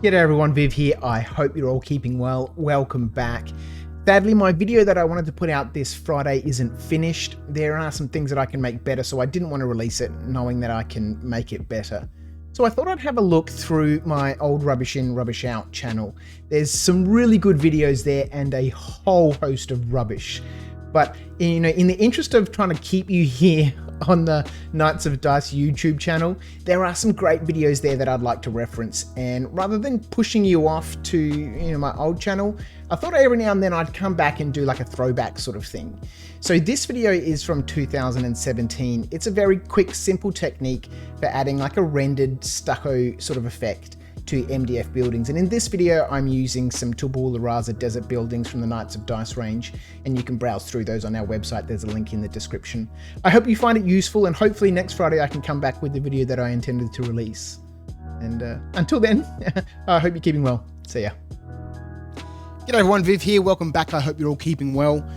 G'day everyone, Viv here. I hope you're all keeping well. Welcome back. Sadly, my video that I wanted to put out this Friday isn't finished. There are some things that I can make better, so I didn't want to release it knowing that I can make it better. So I thought I'd have a look through my old Rubbish In, Rubbish Out channel. There's some really good videos there and a whole host of rubbish. But in the interest of trying to keep you here on the Knights of Dice YouTube channel, there are some great videos there that I'd like to reference, and rather than pushing you off to my old channel, I thought every now and then I'd come back and do like a throwback sort of thing. So this video is from 2017. It's a very quick, simple technique for adding like a rendered stucco sort of effect to MDF buildings, and in this video I'm using some tabula rasa desert buildings from the Knights of Dice range, and you can browse through those on our website. There's a link in the description. I hope you find it useful, and hopefully next Friday I can come back with the video that I intended to release. And until then, I hope you're keeping well. See ya. G'day everyone, Viv here. Welcome back. I hope you're all keeping well.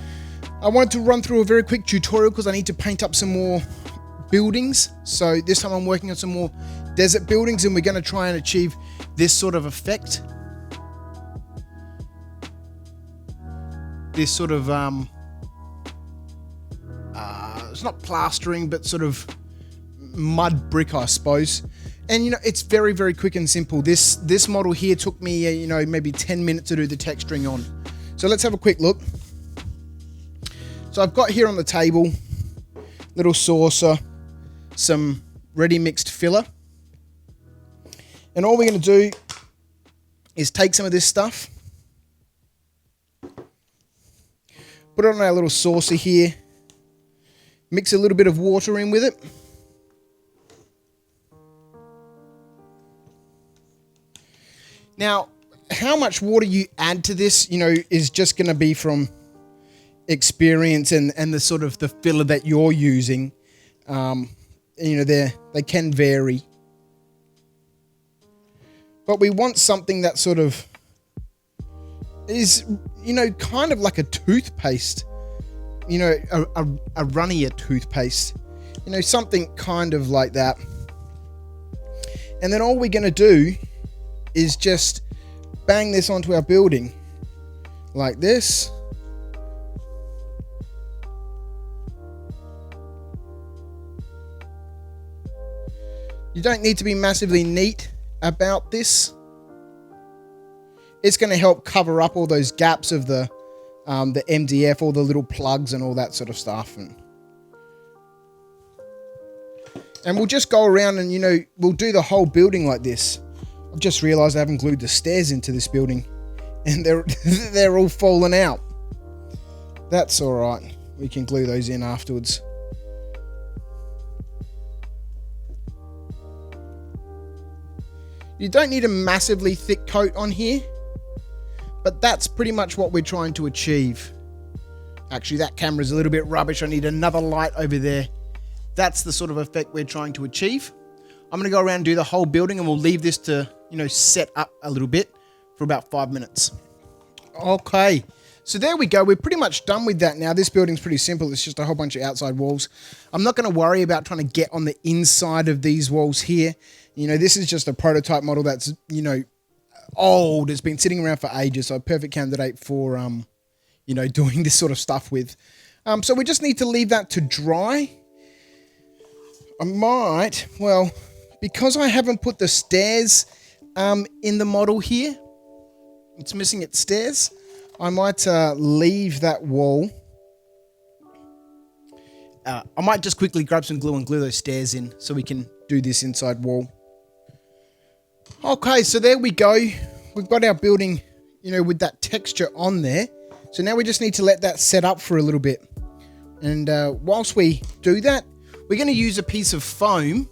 I wanted to run through a very quick tutorial because I need to paint up some more buildings. So this time I'm working on some more desert buildings, and we're going to try and achieve this sort of effect. This sort of it's not plastering, but sort of mud brick, I suppose. And it's very, very quick and simple. This model here took me maybe 10 minutes to do the texturing on. So let's have a quick look. So I've got here on the table little saucer, some ready mixed filler, and all we're going to do is take some of this stuff, put it on our little saucer here, mix a little bit of water in with it, now how much water you add to this is just going to be from experience and the sort of the filler that you're using. They can vary, but we want something that sort of is kind of like a toothpaste, a runnier toothpaste, something kind of like that. And then all we're going to do is just bang this onto our building like this. You don't need to be massively neat about this. It's going to help cover up all those gaps of the MDF, all the little plugs and all that sort of stuff. And we'll just go around and, we'll do the whole building like this. I've just realized I haven't glued the stairs into this building, and they're all fallen out. That's all right. We can glue those in afterwards. You don't need a massively thick coat on here, but that's pretty much what we're trying to achieve. Actually, that camera's a little bit rubbish. I need another light over there. That's the sort of effect we're trying to achieve. I'm going to go around and do the whole building, and we'll leave this to, set up a little bit for about 5 minutes. Okay, so there we go. We're pretty much done with that now. This building's pretty simple. It's just a whole bunch of outside walls. I'm not going to worry about trying to get on the inside of these walls here. This is just a prototype model that's, old. It's been sitting around for ages, so a perfect candidate for, doing this sort of stuff with. So we just need to leave that to dry. Because I haven't put the stairs in the model here, it's missing its stairs, I might leave that wall. I might just quickly grab some glue and glue those stairs in so we can do this inside wall. Okay, so there we go. We've got our building, with that texture on there. So now we just need to let that set up for a little bit. And whilst we do that, we're going to use a piece of foam,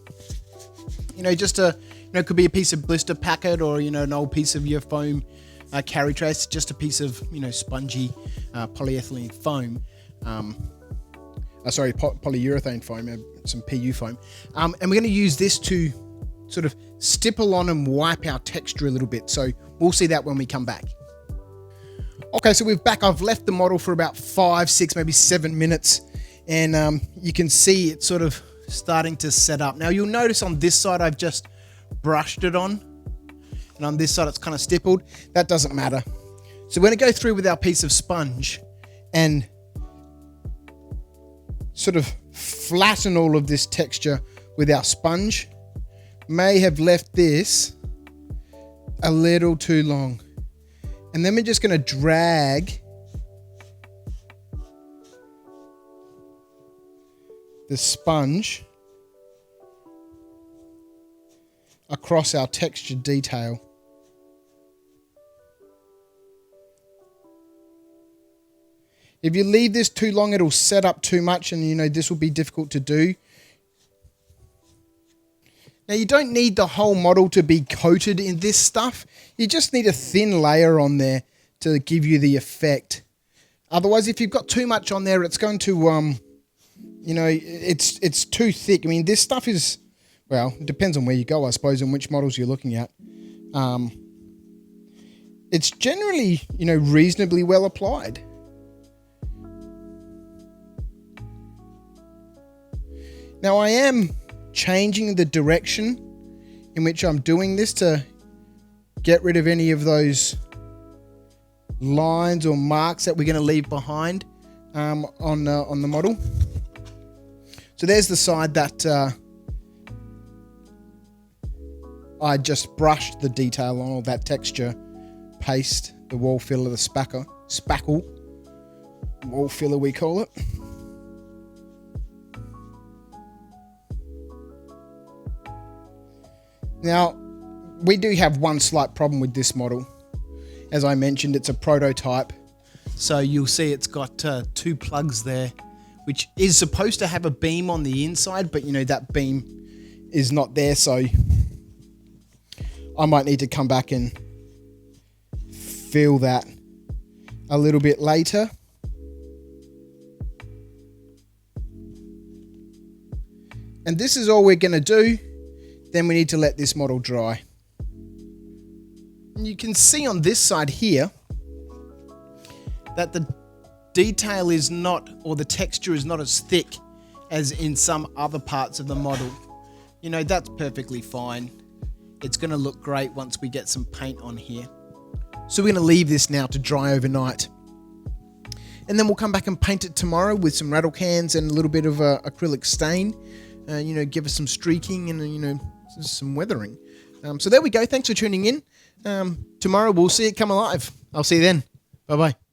it could be a piece of blister packet or, an old piece of your foam carry trace, just a piece of, spongy polyethylene foam. Polyurethane foam, some PU foam. And we're going to use this to sort of stipple on and wipe our texture a little bit. So we'll see that when we come back. Okay, so we're back. I've left the model for about 5, 6, maybe 7 minutes. And you can see it's sort of starting to set up. Now you'll notice on this side, I've just brushed it on. and on this side it's kind of stippled. That doesn't matter. So we're going to go through with our piece of sponge and sort of flatten all of this texture with our sponge. May have left this a little too long. And then we're just going to drag the sponge across our textured detail. If you leave this too long, it'll set up too much, and you know this will be difficult to do. Now you don't need the whole model to be coated in this stuff. You just need a thin layer on there to give you the effect. Otherwise, if you've got too much on there, it's going to, you know, it's too thick. I mean, this stuff is, well, it depends on where you go, I suppose, and which models you're looking at. It's generally, you know, reasonably well applied. Now I am changing the direction in which I'm doing this to get rid of any of those lines or marks that we're going to leave behind on the model. So there's the side that I just brushed the detail on, all that texture paste, the wall filler, the spackle, wall filler we call it. Now, we do have one slight problem with this model. As I mentioned, it's a prototype. So you'll see it's got 2 plugs there, which is supposed to have a beam on the inside, but you know, that beam is not there. So I might need to come back and fill that a little bit later. And this is all we're going to do. Then we need to let this model dry. And you can see on this side here that the detail is not, or the texture is not as thick as in some other parts of the model. You know, that's perfectly fine. It's going to look great once we get some paint on here. So we're going to leave this now to dry overnight. And then we'll come back and paint it tomorrow with some rattle cans and a little bit of acrylic stain. You know, give us some streaking and, you know, some weathering. So there we go. Thanks for tuning in. Tomorrow we'll see it come alive. I'll see you then. Bye-bye.